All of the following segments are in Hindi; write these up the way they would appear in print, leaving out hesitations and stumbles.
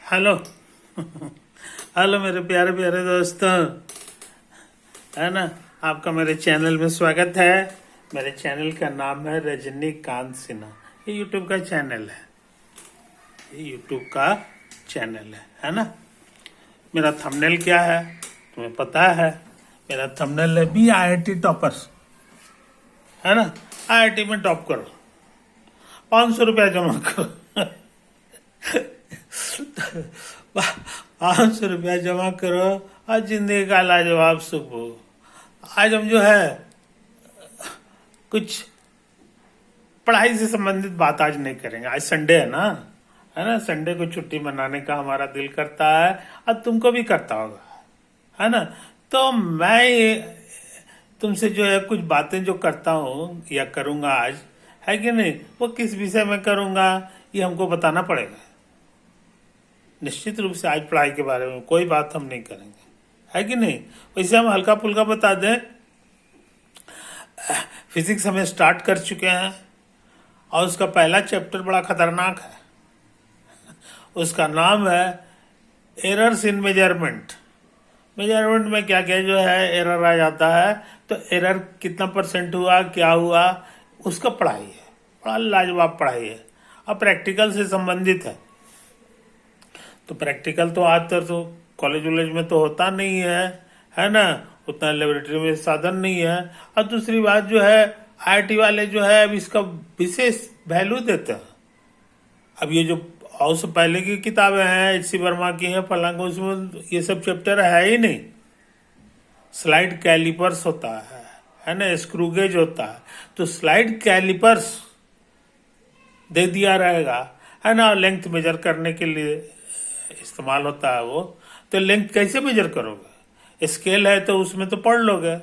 हेलो। हेलो मेरे प्यारे प्यारे दोस्तों, है ना। आपका मेरे चैनल में स्वागत है। मेरे चैनल का नाम है रजनीकांत सिन्हा। ये यूट्यूब का चैनल है। ये यूट्यूब का चैनल है ना। मेरा थंबनेल क्या है तुम्हें पता है? मेरा थंबनेल है BIT टॉपर्स, है ना। IIT में टॉप करो, 500 रुपया जमा करो। 500 रुपया जमा करो और जिंदगी का लाजवाब सुख हो। आज हम जो है कुछ पढ़ाई से संबंधित बात आज नहीं करेंगे। आज संडे है ना। संडे को छुट्टी मनाने का हमारा दिल करता है और तुमको भी करता होगा, है ना। तो मैं तुमसे जो है कुछ बातें जो करता हूँ या करूंगा आज, है कि नहीं, वो किस विषय में करूंगा ये हमको बताना पड़ेगा। निश्चित रूप से आज पढ़ाई के बारे में कोई बात हम नहीं करेंगे, है कि नहीं। वैसे हम हल्का फुल्का बता दें। फिजिक्स हमें स्टार्ट कर चुके हैं और उसका पहला चैप्टर बड़ा खतरनाक है। उसका नाम है एरर्स इन मेजरमेंट। मेजरमेंट में क्या क्या जो है एरर आ जाता है, तो एरर कितना % हुआ, क्या हुआ, उसका पढ़ाई है। बड़ा लाजवाब पढ़ाई है और प्रैक्टिकल से संबंधित है। तो प्रैक्टिकल तो आज तक तो कॉलेज वॉलेज में तो होता नहीं है ना। उतना लेबोरेटरी में साधन नहीं है। और दूसरी बात जो है IIT वाले जो है अब इसका विशेष वैल्यू देते हैं। अब ये जो और उससे पहले की किताबें हैं, HC वर्मा की हैं, फलांग, उसमें ये सब चैप्टर है ही नहीं। स्लाइड कैलिपर्स होता है ना, स्क्रूगेज होता है। तो स्लाइड कैलिपर्स दे दिया रहेगा, है ना। लेंथ मेजर करने के लिए इस्तेमाल होता है वो। तो लेंथ कैसे मेजर करोगे? स्केल है तो उसमें तो पढ़ लोगे,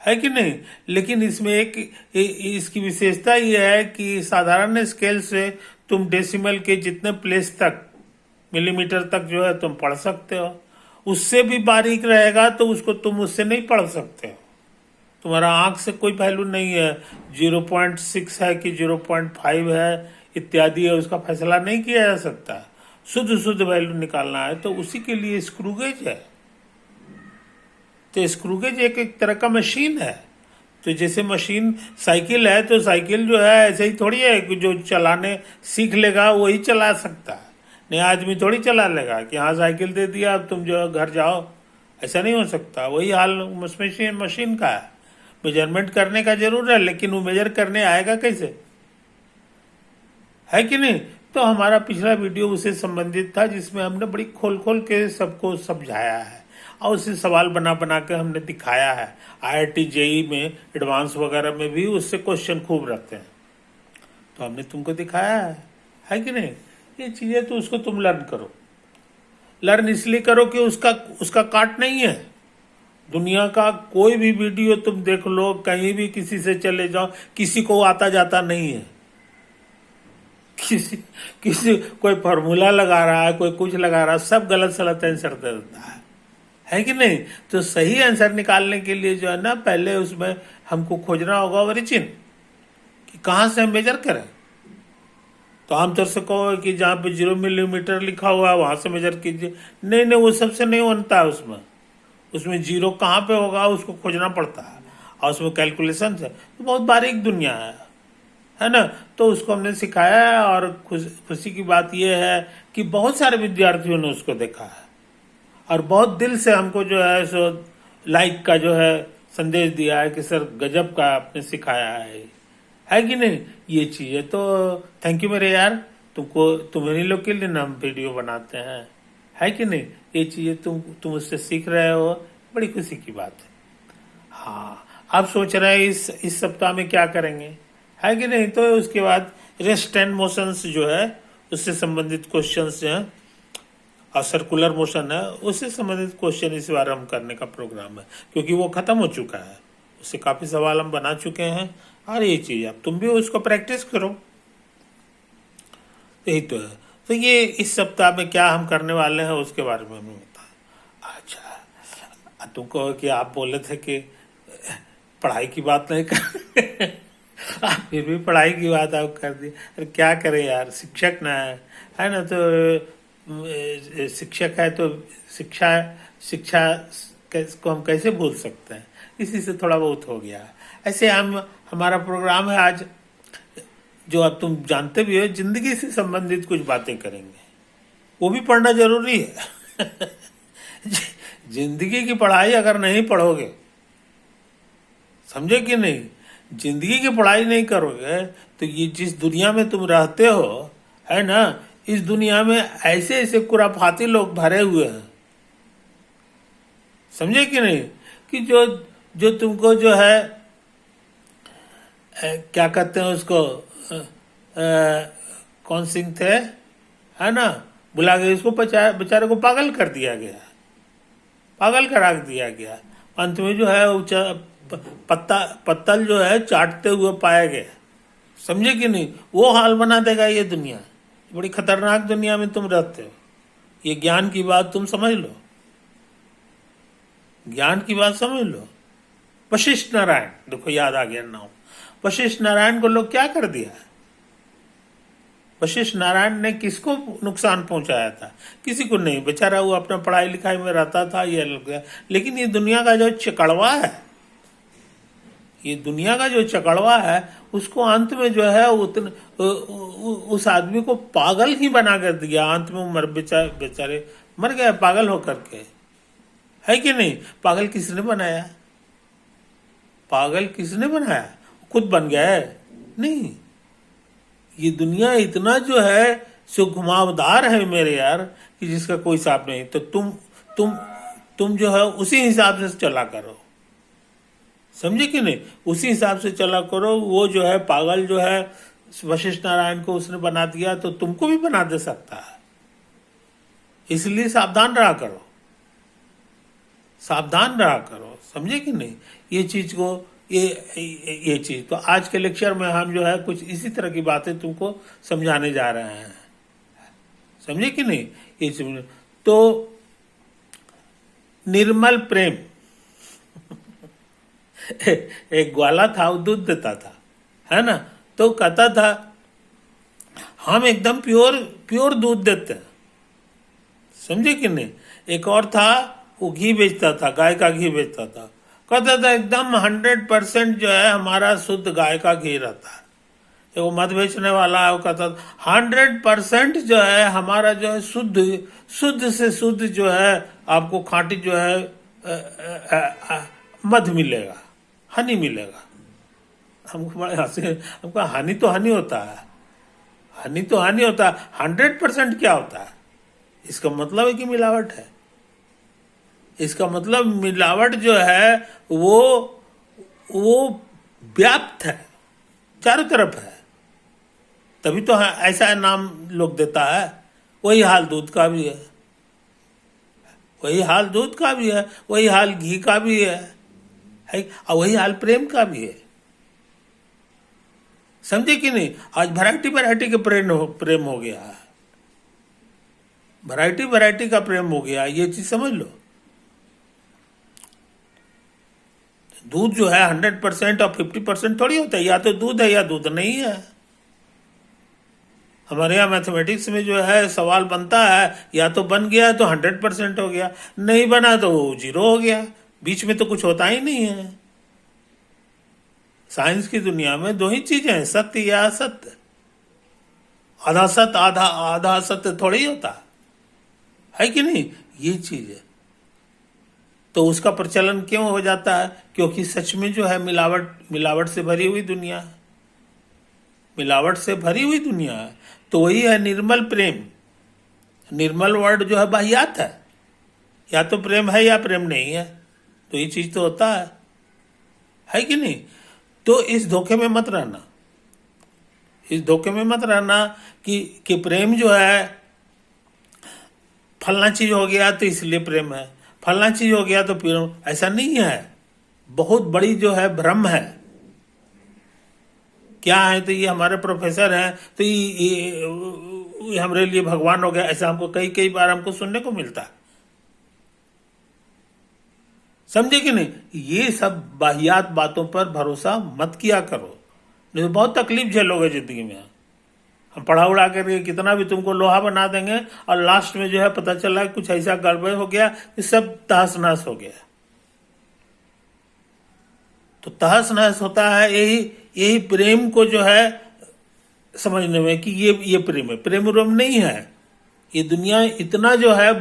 है कि नहीं। लेकिन इसमें एक इसकी विशेषता ये है कि साधारण स्केल से तुम डेसिमल के जितने प्लेस तक, मिलीमीटर तक जो है तुम पढ़ सकते हो। उससे भी बारीक रहेगा तो उसको तुम उससे नहीं पढ़ सकते हो। तुम्हारा आंख से कोई पहलू नहीं है। 0.6 है कि 0.5 है इत्यादि है, उसका फैसला नहीं किया जा सकता। शुद्ध शुद्ध वैल्यू निकालना है तो उसी के लिए स्क्रूगेज है। तो स्क्रूगेज एक तरह का मशीन है। तो जैसे मशीन साइकिल है, तो साइकिल जो है ऐसे ही थोड़ी है कि जो चलाने सीख लेगा वही चला सकता है। नया आदमी थोड़ी चला लेगा कि हाँ साइकिल दे दिया अब तुम जो घर जाओ, ऐसा नहीं हो सकता। वही हाल मशीन का है। मेजरमेंट करने का जरूर है, लेकिन वो मेजर करने आएगा कैसे, है कि नहीं। तो हमारा पिछला वीडियो उससे संबंधित था जिसमें हमने बड़ी खोल खोल के सबको समझाया है और उसे सवाल बना बना के हमने दिखाया है। IIT JEE में एडवांस वगैरह में भी उससे क्वेश्चन खूब रहते हैं, तो हमने तुमको दिखाया है कि नहीं। ये चीजें तो उसको तुम लर्न करो। लर्न इसलिए करो कि उसका उसका काट नहीं है। दुनिया का कोई भी वीडियो तुम देख लो, कहीं भी किसी से चले जाओ, किसी को आता जाता नहीं है। किसी किसी कोई फॉर्मूला लगा रहा है, कोई कुछ लगा रहा है, सब गलत सलत आंसर दे देता है कि नहीं। तो सही आंसर निकालने के लिए जो है ना, पहले उसमें हमको खोजना होगा ओरिजिन, कि कहाँ से हम मेजर करें। तो आमतौर से कहो कि जहाँ पे 0 मिलीमीटर लिखा हुआ है वहां से मेजर कीजिए। नहीं नहीं, वो सबसे नहीं बनता है। उसमें 0 कहाँ पे होगा उसको खोजना पड़ता है और उसमें कैलकुलेशन है। तो बहुत बारीक दुनिया है ना। तो उसको हमने सिखाया है और खुशी की बात यह है कि बहुत सारे विद्यार्थियों ने उसको देखा है और बहुत दिल से हमको जो है सो लाइक का जो है संदेश दिया है कि सर गजब का आपने सिखाया है कि नहीं। ये चीजें तो थैंक यू मेरे यार, तुम्हारे लोग के लिए ना हम वीडियो बनाते हैं, है कि नहीं। ये चीजें तुम उससे सीख रहे हो, बड़ी खुशी की बात है। हाँ, आप सोच रहे हैं इस सप्ताह में क्या करेंगे, है कि नहीं। तो उसके बाद रेस्ट एंड मोशंस जो है उससे संबंधित क्वेश्चंस जो हैं और सर्कुलर मोशन है उससे संबंधित क्वेश्चन इस बार हम करने का प्रोग्राम है, क्योंकि वो खत्म हो चुका है। उससे काफी सवाल हम बना चुके हैं और ये चीज अब तुम भी उसको प्रैक्टिस करो। यही तो है। तो ये इस सप्ताह में क्या हम करने वाले हैं उसके बारे में हमें बता। अच्छा, तुमको कि आप बोले थे कि पढ़ाई की बात नहीं कर आप फिर भी पढ़ाई की बात आप कर दी। अरे क्या करें यार, शिक्षक ना है ना। तो शिक्षक है तो शिक्षा शिक्षा को हम कैसे भूल सकते हैं। इसी से थोड़ा बहुत हो गया। ऐसे हमारा प्रोग्राम है आज, जो अब तुम जानते भी हो, जिंदगी से संबंधित कुछ बातें करेंगे। वो भी पढ़ना जरूरी है। जिंदगी की पढ़ाई अगर नहीं पढ़ोगे, समझे कि नहीं, जिंदगी की पढ़ाई नहीं करोगे तो ये जिस दुनिया में तुम रहते हो, है ना, इस दुनिया में ऐसे ऐसे खुराफाती लोग भरे हुए हैं, समझे कि नहीं, कि जो जो तुमको जो है क्या कहते हैं उसको, कौन सिंह थे, है ना, बुला के इसको बेचारे को पागल कर दिया गया, पागल करा दिया गया। अंत में जो है पत्तल जो है चाटते हुए पाया गया, समझे कि नहीं। वो हाल बना देगा ये दुनिया। बड़ी खतरनाक दुनिया में तुम रहते हो। ये ज्ञान की बात तुम समझ लो, ज्ञान की बात समझ लो। वशिष्ठ नारायण, देखो याद आ गया नाम। वशिष्ठ नारायण को लोग क्या कर दिया। वशिष्ठ नारायण ने किसको नुकसान पहुंचाया था? किसी को नहीं, बेचारा वो अपना पढ़ाई लिखाई में रहता था, ये लग गया। लेकिन ये दुनिया का जो चकड़वा है, ये दुनिया का जो चकड़वा है, उसको अंत में जो है उस आदमी को पागल ही बना कर दिया। अंत में बेचारे मर गए पागल होकर के, है कि नहीं। पागल किसने बनाया? पागल किसने बनाया? खुद बन गया है? नहीं। ये दुनिया इतना जो है सो घुमावदार है मेरे यार, कि जिसका कोई हिसाब नहीं। तो तुम जो है उसी हिसाब से चला करो, समझे कि नहीं, उसी हिसाब से चला करो। वो जो है पागल जो है वशिष्ठ नारायण को उसने बना दिया, तो तुमको भी बना दे सकता है। इसलिए सावधान रहा करो, सावधान रहा करो, समझे कि नहीं। ये चीज को ये चीज तो आज के लेक्चर में हम जो है कुछ इसी तरह की बातें तुमको समझाने जा रहे हैं, समझे कि नहीं। ये समझ तो निर्मल प्रेम। एक ग्वाला था, वो दूध देता था, है ना, तो कहता था हम एकदम प्योर दूध देते हैं, समझे कि नहीं। एक और था, वो घी बेचता था, गाय का घी बेचता था। कहता था एकदम 100% जो है हमारा शुद्ध गाय का घी रहता है। वो मध बेचने वाला है, वो कहता था 100% जो है हमारा जो है शुद्ध से शुद्ध जो है आपको खांटी जो है मध मिलेगा, हनी मिलेगा। हमको बड़ा हंसी, हमको हानि तो हानि होता है, हानि तो हानि होता है। 100% क्या होता है? इसका मतलब है कि मिलावट है। इसका मतलब मिलावट जो है वो व्याप्त है, चारों तरफ है, तभी तो ऐसा नाम लोग देता है। वही हाल दूध का भी है, वही हाल दूध का भी है, वही हाल घी का भी है, और वही हाल प्रेम का भी है, समझे कि नहीं। आज वैरायटी के प्रेम हो गया है, वैरायटी का प्रेम हो गया, ये चीज समझ लो। दूध जो है 100% और 50% थोड़ी होता है, या तो दूध है या दूध नहीं है। हमारे यहाँ मैथमेटिक्स में जो है सवाल बनता है, या तो बन गया तो 100% हो गया, नहीं बना तो 0 हो गया, बीच में तो कुछ होता ही नहीं है। साइंस की दुनिया में दो ही चीजें हैं, सत्य या असत्य। आधा सत्य आधा असत्य थोड़ी होता है कि नहीं, ये चीज है। तो उसका प्रचलन क्यों हो जाता है? क्योंकि सच में जो है मिलावट से भरी हुई दुनिया है, मिलावट से भरी हुई दुनिया है। तो वही है निर्मल प्रेम। निर्मल वर्ड जो है वाहियात है, या तो प्रेम है या प्रेम नहीं है, तो ये चीज तो होता है कि नहीं। तो इस धोखे में मत रहना, इस धोखे में मत रहना कि प्रेम जो है फलना चीज हो गया तो इसलिए प्रेम है, फलना चीज हो गया तो प्रेम, ऐसा नहीं है। बहुत बड़ी जो है भ्रम है। क्या है, तो ये हमारे प्रोफेसर हैं तो ये हमारे लिए भगवान हो गया, ऐसा हमको कई बार हमको सुनने को मिलता है, समझे कि नहीं। ये सब वाहियात बातों पर भरोसा मत किया करो, नहीं तो बहुत तकलीफ झेलोगे जिंदगी में। हम पढ़ा उड़ा करके कितना भी तुमको लोहा बना देंगे और लास्ट में जो है पता चला कुछ ऐसा गड़बड़ हो गया कि सब तहस नहस हो गया। तो तहस नहस होता है यही यही प्रेम को जो है समझने में कि ये प्रेम है। प्रेम उरेम नहीं है। ये दुनिया इतना जो है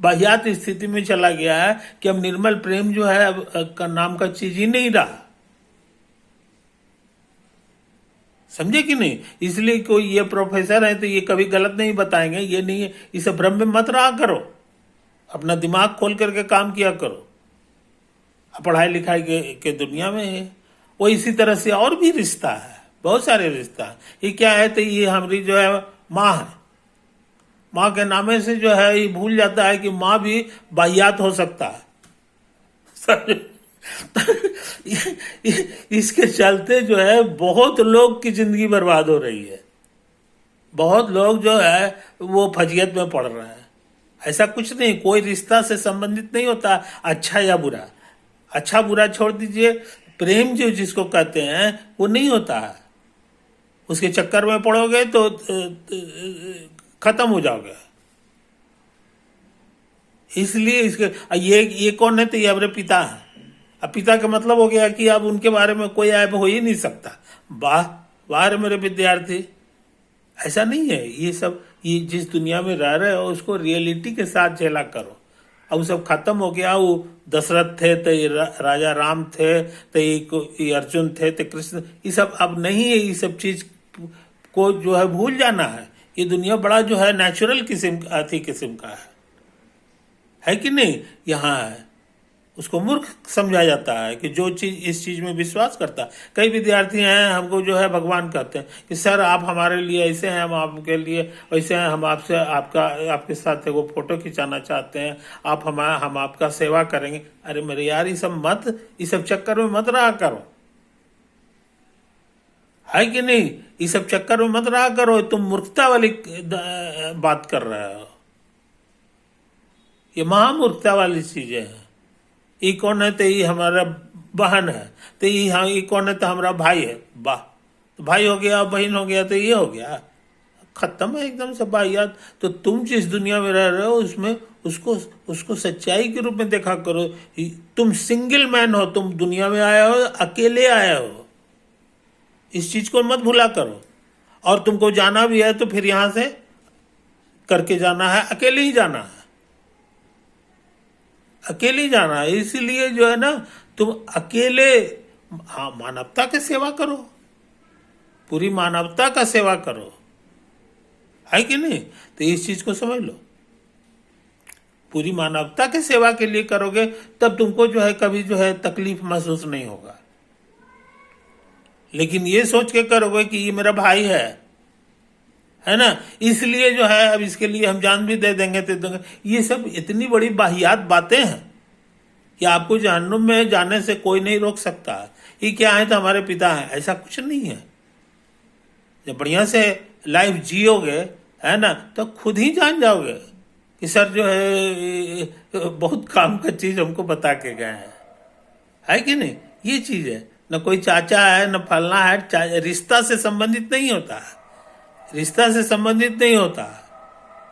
बाह्यात स्थिति में चला गया है कि अब निर्मल प्रेम जो है अब का नाम का चीज ही नहीं रहा। समझे कि नहीं? इसलिए कोई ये प्रोफेसर है तो ये कभी गलत नहीं बताएंगे, ये नहीं है, इसे भ्रम में मत रहा करो, अपना दिमाग खोल करके काम किया करो। पढ़ाई लिखाई के दुनिया में है वो इसी तरह से और भी रिश्ता है, बहुत सारे रिश्ता है। ये क्या है तो ये हमारी जो है माँ है, माँ के नामे से जो है ये भूल जाता है कि माँ भी बाह्यात हो सकता है। इसके चलते जो है बहुत लोग की जिंदगी बर्बाद हो रही है, बहुत लोग जो है वो फजियत में पड़ रहे हैं। ऐसा कुछ नहीं, कोई रिश्ता से संबंधित नहीं होता अच्छा या बुरा। अच्छा बुरा छोड़ दीजिए, प्रेम जो जिसको कहते हैं वो नहीं होता है। उसके चक्कर में पड़ोगे तो खत्म हो जाओगे। इसलिए इसके ये कौन है तो ये हमारे पिता है। अब पिता का मतलब हो गया कि अब उनके बारे में कोई ऐब हो ही नहीं सकता। वाह वाह मेरे विद्यार्थी, ऐसा नहीं है। ये सब ये जिस दुनिया में रह रहे हो उसको रियलिटी के साथ झेला करो। अब सब खत्म हो गया। वो दशरथ थे तो ये राजा राम थे, तो ये अर्जुन थे, तो कृष्ण, ये सब अब नहीं है। ये सब चीज को जो है भूल जाना है। ये दुनिया बड़ा जो है नेचुरल किस्म का है कि नहीं? यहाँ है उसको मूर्ख समझा जाता है कि जो चीज इस चीज में विश्वास करता है। कई विद्यार्थी हैं हमको जो है भगवान कहते हैं कि सर आप हमारे लिए ऐसे हैं, हम आपके लिए वैसे हैं, हम आपसे आपके साथ वो फोटो खिंचाना चाहते हैं, हम आपका सेवा करेंगे। अरे मेरे यार ये सब चक्कर में मत रहा करो, है कि नहीं? ये सब चक्कर में मत रहा करो। तुम मूर्खता वाली बात कर रहे हो, ये महामूर्खता वाली चीजें हैं। ये कौन है तो ये हमारा बहन है, तो ये कौन है तो हमारा भाई है। वाह, तो भाई हो गया, बहन हो गया, तो ये हो गया, खत्म है एकदम से बाह्यात। तो तुम जिस दुनिया में रह रहे हो उसमें उसको सच्चाई के रूप में देखा करो। तुम सिंगल मैन हो, तुम दुनिया में आए हो, अकेले आए हो। इस चीज को मत भूला करो। और तुमको जाना भी है तो फिर यहां से करके जाना है, अकेले ही जाना है, अकेले ही जाना है। इसीलिए जो है ना तुम अकेले मानवता की सेवा करो, पूरी मानवता का सेवा करो, है कि नहीं? तो इस चीज को समझ लो, पूरी मानवता की सेवा के लिए करोगे तब तुमको जो है कभी जो है तकलीफ महसूस नहीं होगा। लेकिन ये सोच के करोगे कि ये मेरा भाई है ना, इसलिए जो है अब इसके लिए हम जान भी दे देंगे तो देंगे। ये सब इतनी बड़ी बाहियात बातें हैं कि आपको जहन्नुम में जाने से कोई नहीं रोक सकता। ये क्या है तो हमारे पिता हैं, ऐसा कुछ नहीं है। जब बढ़िया से लाइफ जियोगे है ना तो खुद ही जान जाओगे कि सर जो है बहुत काम का चीज हमको बता के गए हैं, है कि नहीं? ये चीज है, न कोई चाचा है न फलना है, रिश्ता से संबंधित नहीं होता है, रिश्ता से संबंधित नहीं होता,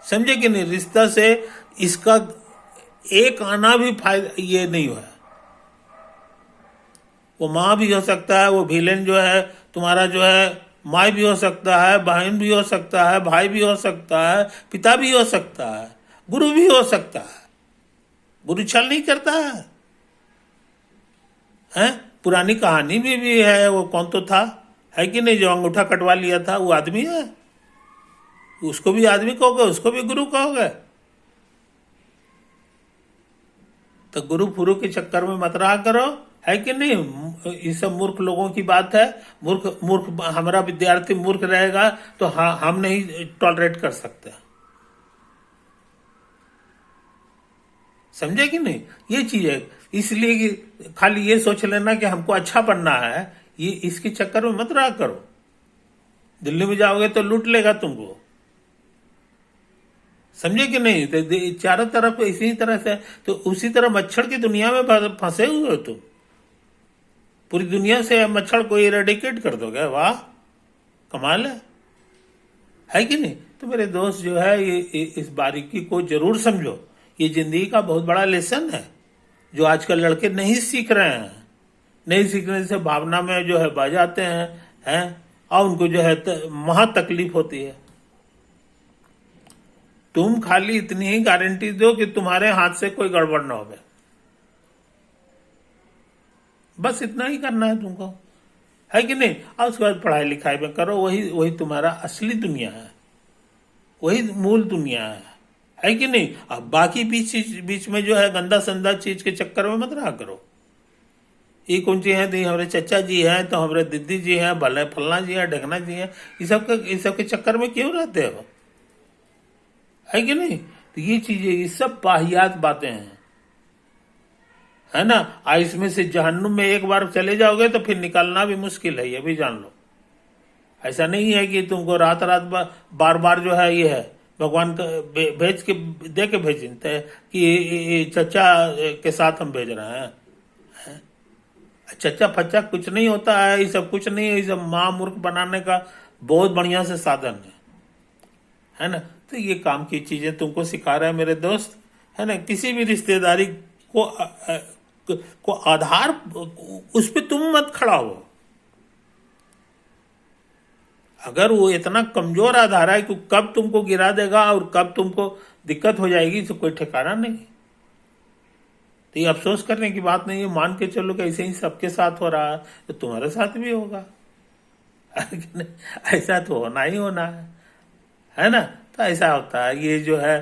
समझे कि नहीं? रिश्ता से इसका एक आना भी फायदा ये नहीं हुआ। वो माँ भी हो सकता है, वो विलेन जो है तुम्हारा जो है माँ भी हो सकता है, बहन भी हो सकता है, भाई भी हो सकता है, पिता भी हो सकता है, गुरु भी हो सकता है। गुरु छल नहीं करता है? पुरानी कहानी में भी है, वो कौन तो था, है कि नहीं, जो अंगूठा कटवा लिया था, वो आदमी है, उसको भी आदमी कहोगे, उसको भी गुरु कहोगे। तो गुरु फुरु के चक्कर में मत रहा करो, है कि नहीं? ये सब मूर्ख लोगों की बात है। मूर्ख हमारा विद्यार्थी मूर्ख रहेगा तो हम नहीं टॉलरेट कर सकते, समझे कि नहीं? ये चीज है। इसलिए कि खाली ये सोच लेना कि हमको अच्छा बनना है, ये इसके चक्कर में मत रहा करो। दिल्ली में जाओगे तो लूट लेगा तुमको, समझे कि नहीं? तो चारों तरफ इसी तरह से, तो उसी तरह मच्छर की दुनिया में फंसे हुए हो तुम। पूरी दुनिया से मच्छर को इरेडिकेट कर दोगे, वाह कमाल है। है कि नहीं? तो मेरे दोस्त जो है इस बारीकी को जरूर समझो। ये जिंदगी का बहुत बड़ा लेसन है जो आजकल लड़के नहीं सीख रहे हैं। नहीं सीखने से भावना में जो है बह जाते हैं और उनको जो है महा तकलीफ होती है। तुम खाली इतनी ही गारंटी दो कि तुम्हारे हाथ से कोई गड़बड़ ना हो, बस इतना ही करना है तुमको, है कि नहीं? और उसके बाद पढ़ाई लिखाई में करो, वही वही तुम्हारा असली दुनिया है, वही मूल दुनिया है कि नहीं? अब बाकी बीच में जो है गंदा संदा चीज के चक्कर में मत रहा करो। ये कौन सी है, तो हमारे चचा जी हैं, तो हमारे दीदी जी हैं, भले फलना जी हैं, ढकना जी हैं, ये सब के चक्कर में क्यों रहते हो, है कि नहीं? तो ये चीजें, ये सब वाहियात बातें हैं, है ना? इसमें से जहन्नुम में एक बार चले जाओगे तो फिर निकलना भी मुश्किल है, ये भी जान लो। ऐसा नहीं है कि तुमको रात रात बार बार जो है ये है भगवान भेज के दे के भेजते कि चचा के साथ हम भेज रहे हैं। चचा फच्चा कुछ नहीं होता है, ये सब कुछ नहीं है, ये सब माँ मूर्ख बनाने का बहुत बढ़िया से साधन है ना? तो ये काम की चीजें तुमको सिखा रहे हैं मेरे दोस्त, है ना? किसी भी रिश्तेदारी को आधार उस पर तुम मत खड़ा हो। अगर वो इतना कमजोर आधार है कि कब तुमको गिरा देगा और कब तुमको दिक्कत हो जाएगी, तो कोई ठिकाना नहीं। तो ये अफसोस करने की बात नहीं है, मान के चलो कि ऐसे ही सबके साथ हो रहा है तो तुम्हारे साथ भी होगा। ऐसा तो होना ही होना है ना? तो ऐसा होता है, ये जो है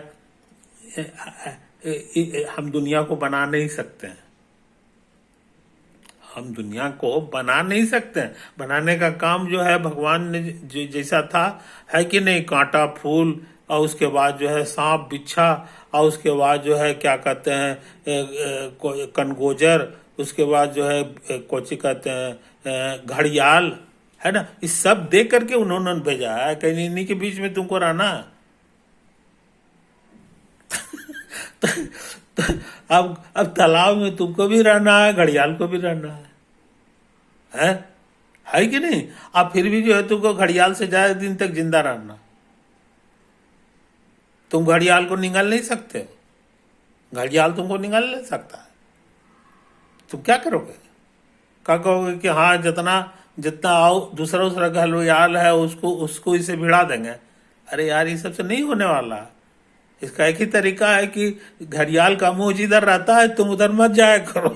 हम दुनिया को बना नहीं सकते हैं, हम दुनिया को बना नहीं सकते हैं। बनाने का काम जो है भगवान ने जैसा था, है कि नहीं? कांटा फूल और उसके बाद जो है सांप बिच्छा और उसके बाद जो है क्या कहते हैं कनगोजर, उसके बाद जो है कोची कहते हैं घड़ियाल, है ना? इस सब दे करके उन्होंने भेजा है, कहीं इन्हीं के बीच में तुमको रहना है। तो अब तालाब में तुमको भी रहना है, घड़ियाल को भी रहना है कि नहीं? अब फिर भी जो है तुमको घड़ियाल से ज्यादा दिन तक जिंदा रहना, तुम घड़ियाल को निगल नहीं सकते, घड़ियाल तुमको निगल नहीं सकता है। तुम क्या करोगे? क्या कहोगे कि हाँ जितना आओ दूसरा घड़ियाल है उसको इसे भिड़ा देंगे? अरे यार, ये सबसे नहीं होने वाला। इसका एक ही तरीका है कि घड़ियाल का मुंह जिधर रहता है तुम उधर मत जाया करो।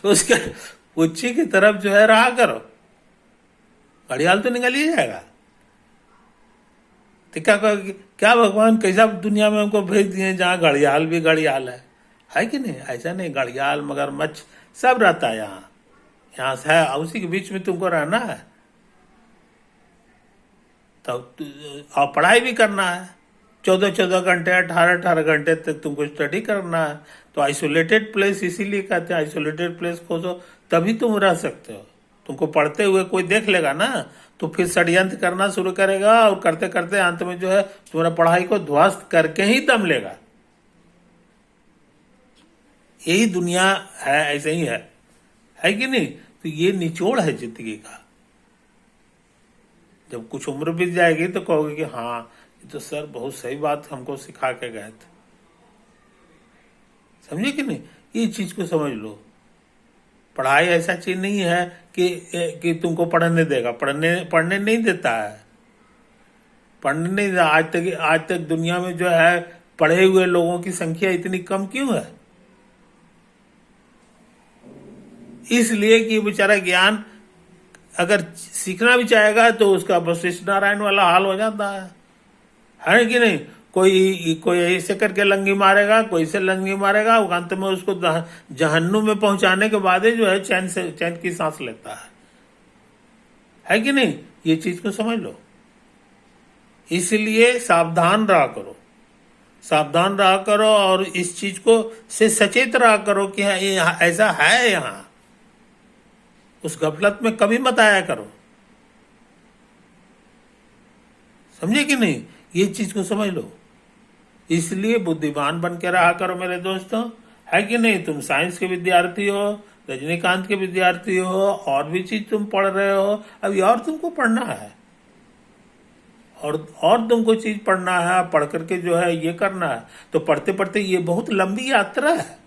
उसके उच्ची की तरफ जो है रहा करो, घड़ियाल तो निकल ही जाएगा। तो क्या भगवान कैसा दुनिया में हमको भेज दिए जहाँ घड़ियाल भी घड़ियाल है कि नहीं? ऐसा नहीं, घड़ियाल मगरमच्छ सब रहता है यहाँ से है, उसी के बीच में तुमको रहना है। तब और पढ़ाई भी करना है, 14 घंटे 18 घंटे तक तुमको स्टडी करना है। तो आइसोलेटेड प्लेस इसीलिए कहते हैं, आइसोलेटेड प्लेस खोजो तभी तुम रह सकते हो। तुमको पढ़ते हुए कोई देख लेगा ना तो फिर षड्यंत्र करना शुरू करेगा और करते करते अंत में जो है तुम्हारा पढ़ाई को ध्वस्त करके ही दम लेगा। यही दुनिया है, ऐसे ही है कि नहीं? तो ये निचोड़ है जिंदगी का। जब कुछ उम्र बीत जाएगी तो कहोगे कि हाँ, ये तो सर बहुत सही बात हमको सिखा के गए थे। समझे कि नहीं? ये चीज को समझ लो। पढ़ाई ऐसा चीज नहीं है कि तुमको पढ़ने देगा, पढ़ने नहीं देता है, पढ़ने नहीं देता। आज तक दुनिया में जो है पढ़े हुए लोगों की संख्या इतनी कम क्यों है? इसलिए कि बेचारा ज्ञान अगर सीखना भी चाहेगा तो उसका वशिष्ठ नारायण वाला हाल हो जाता है कि नहीं? कोई ऐसे करके लंगी मारेगा, कोई ऐसे लंगी मारेगा, अंत में उसको जहन्नुम में पहुंचाने के बाद जो है चैन की सांस लेता है कि नहीं? ये चीज को समझ लो। इसलिए सावधान रहा करो, सावधान रहा करो और इस चीज को से सचेत रहा करो कि ऐसा है यहाँ। उस गफलत में कभी मत आया करो। समझे कि नहीं? ये चीज को समझ लो। इसलिए बुद्धिमान बन के रहा करो मेरे दोस्तों, है कि नहीं? तुम साइंस के विद्यार्थी हो, रजनीकांत के विद्यार्थी हो, और भी चीज तुम पढ़ रहे हो, अभी और तुमको पढ़ना है। और तुमको चीज पढ़ना है, पढ़ करके जो है ये करना है, तो पढ़ते पढ़ते ये बहुत लंबी यात्रा है।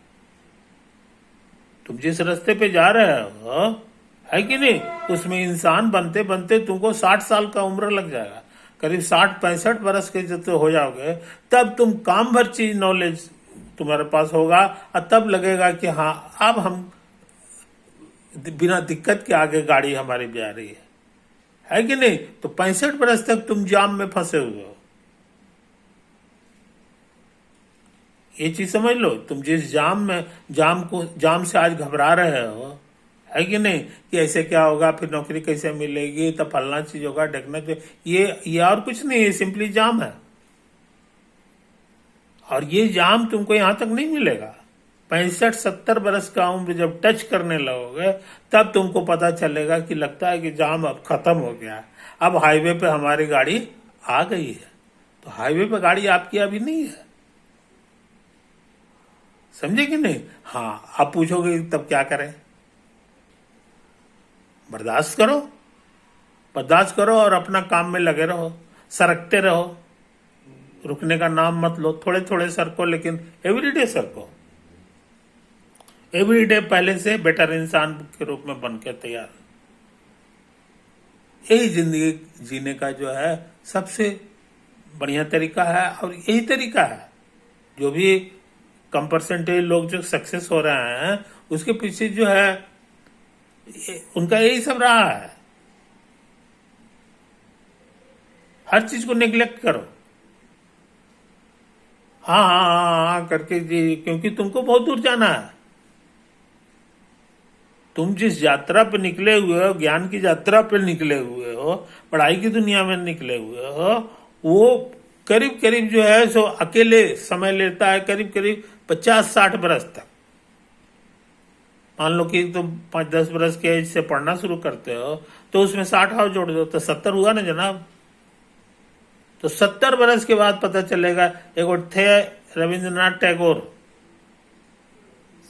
तुम जिस रास्ते पे जा रहे हो, है कि नहीं, उसमें इंसान बनते बनते तुमको 60 साल का उम्र लग जाएगा। करीब 60-65 बरस के जब हो जाओगे, तब तुम काम भर चीज नॉलेज तुम्हारे पास होगा, और तब लगेगा कि हाँ अब हम बिना दिक्कत के आगे गाड़ी हमारी जा रही है कि नहीं। तो 65 बरस तक तुम जाम में फंसे हुए हो। ये चीज समझ लो, तुम जिस जाम से आज घबरा रहे हो, है कि नहीं, कि ऐसे क्या होगा, फिर नौकरी कैसे मिलेगी, तो फलना चीज होगा, ढकना चीज, ये और कुछ नहीं, ये सिंपली जाम है। और ये जाम तुमको यहां तक नहीं मिलेगा। 65-70 बरस का उम्र जब टच करने लगोगे, तब तुमको पता चलेगा कि लगता है कि जाम अब खत्म हो गया है, अब हाईवे पे हमारी गाड़ी आ गई है। तो हाईवे पे गाड़ी आपकी अभी नहीं है, समझे कि नहीं। हाँ, आप पूछोगे तब क्या करें। बर्दाश्त करो, बर्दाश्त करो और अपना काम में लगे रहो, सरकते रहो, रुकने का नाम मत लो। थोड़े थोड़े सरको, लेकिन एवरीडे सरको। एवरीडे पहले से बेटर इंसान के रूप में बन के तैयार। यही जिंदगी जीने का जो है सबसे बढ़िया तरीका है, और यही तरीका है जो भी कम परसेंटेज लोग जो सक्सेस हो रहे हैं, उसके पीछे जो है उनका यही सब रहा है। हर चीज को नेग्लेक्ट करो, हाँ हाँ हाँ हाँ करके जी, क्योंकि तुमको बहुत दूर जाना है। तुम जिस यात्रा पे निकले हुए हो, ज्ञान की यात्रा पे निकले हुए हो, पढ़ाई की दुनिया में निकले हुए हो, वो करीब करीब जो है सो अकेले समय लेता है, करीब करीब 50-60 बरस तक। मान लो कि तुम 5-10 बरस के एज से पढ़ना शुरू करते हो, तो उसमें 60 और जोड़ दो तो 70 हुआ ना जनाब। तो 70 बरस के बाद पता चलेगा। एक थे रविंद्रनाथ टैगोर,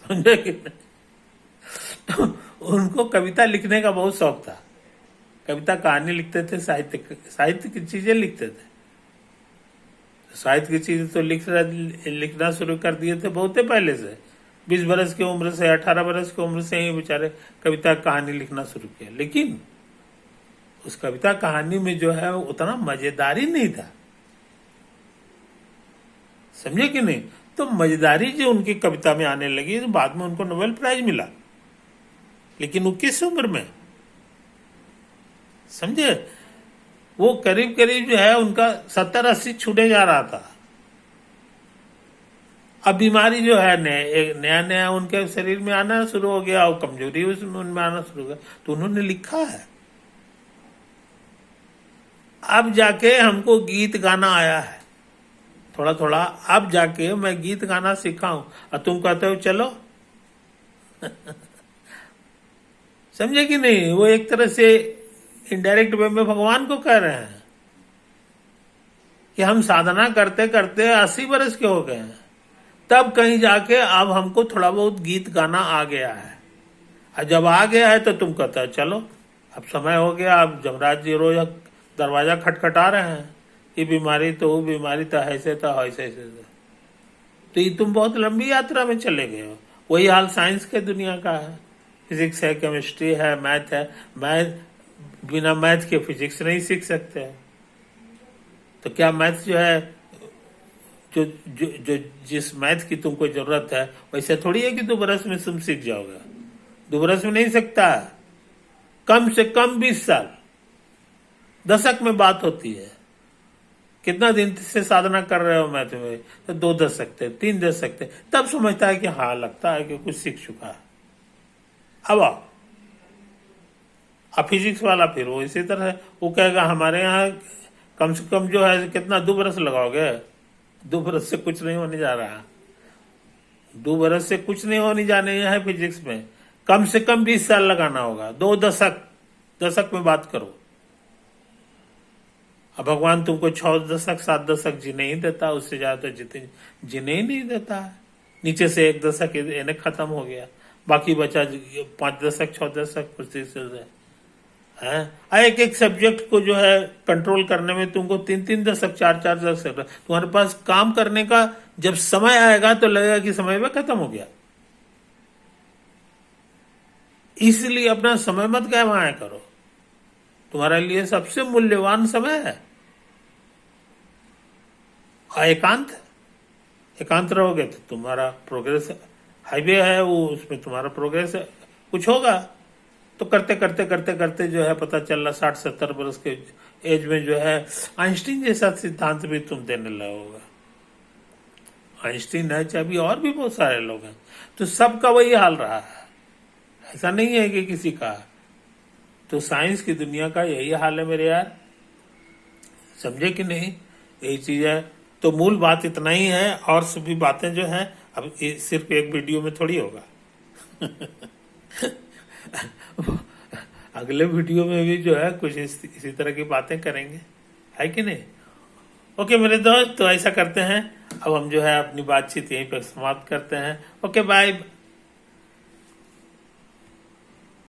समझे कि तो उनको कविता लिखने का बहुत शौक था। कविता कहानी लिखते थे, साहित्य की चीजें लिखते थे। साहित्य की चीजें तो लिखना शुरू कर दिए थे बहुत पहले से। 20 बरस की उम्र से, 18 बरस की उम्र से ही बेचारे कविता कहानी लिखना शुरू किया। लेकिन उस कविता कहानी में जो है उतना मजेदारी नहीं था, समझे कि नहीं। तो मजेदारी जो उनकी कविता में आने लगी, तो बाद में उनको नोबेल प्राइज मिला। लेकिन वो किस उम्र में, समझे। वो करीब करीब जो है उनका 70-80 छूटे जा रहा था। अब बीमारी जो है नया नया उनके शरीर में आना शुरू हो गया, और कमजोरी उनमें आना शुरू हो गया। तो उन्होंने लिखा है, अब जाके हमको गीत गाना आया है थोड़ा थोड़ा, अब जाके मैं गीत गाना सीखा हूं, और तुम कहते हो चलो समझे कि नहीं। वो एक तरह से इनडायरेक्ट वे में भगवान को कह रहे हैं कि हम साधना करते करते 80 बरस के हो गए हैं, तब कहीं जाके अब हमको थोड़ा बहुत गीत गाना आ गया है। और जब आ गया है तो तुम कहते हो चलो अब समय हो गया, अब जमराज जी रोज दरवाजा खटखटा रहे हैं, ये बीमारी तो वो बीमारी तो ऐसे तो ऐसे। तो ये तुम बहुत लंबी यात्रा में चले गए हो। वही हाल साइंस के दुनिया का है। फिजिक्स है, केमिस्ट्री है, मैथ है। बिना मैथ के फिजिक्स नहीं सीख सकते। तो क्या मैथ जो है, जो जो जो जिस मैथ की तुमको जरूरत है, वैसे थोड़ी है कि 2 बरस में तुम सीख जाओगे। 2 बरस में नहीं सकता, कम से कम 20 साल, दशक में बात होती है। कितना दिन से साधना कर रहे हो मैथ में, तो 2 दशक थे, 3 दशक थे, तब समझता है कि हाँ लगता है कि कुछ सीख चुका है। अब फिजिक्स वाला फिर वो इसी तरह वो कहेगा हमारे यहाँ कम से कम जो है कितना 2 बरस लगाओगे, 2 बरस से कुछ नहीं होने जा रहा। 2 बरस से कुछ नहीं होने जाने है फिजिक्स में, कम से कम 20 साल लगाना होगा। 2 दशक में बात करो। अब भगवान तुमको 6 दशक 7 दशक जीने ही देता, उससे ज्यादा जीने ही नहीं देता है। नीचे से 1 दशक इन्हें खत्म हो गया, बाकी बचा 5 दशक 6 दशक कुछ से। है। एक एक सब्जेक्ट को जो है कंट्रोल करने में तुमको 3-3 दशक, 4-4 दशक, तुम्हारे पास काम करने का जब समय आएगा तो लगेगा कि समय में खत्म हो गया। इसलिए अपना समय मत गंवाया करो, तुम्हारे लिए सबसे मूल्यवान समय है। और एकांत रहोगे तो तुम्हारा प्रोग्रेस, हाईवे है वो, उसमें तुम्हारा प्रोग्रेस कुछ होगा। तो करते करते करते करते जो है पता चल रहा 60-70 वर्ष के एज में जो है आइंस्टीन जैसा सिद्धांत भी तुम देने लगोगे। आइंस्टीन है, चाहे भी और भी बहुत सारे लोग हैं, तो सबका वही हाल रहा है, ऐसा नहीं है कि किसी का। तो साइंस की दुनिया का यही हाल है मेरे यार, समझे कि नहीं? यही चीज है। तो मूल बात इतना ही है, और सभी बातें जो हैं अब सिर्फ एक वीडियो में थोड़ी होगा। अगले वीडियो में भी जो है कुछ इसी तरह की बातें करेंगे, है कि नहीं? ओके मेरे दोस्त, तो ऐसा करते हैं, अब हम जो है अपनी बातचीत यहीं पर समाप्त करते हैं। Okay bye.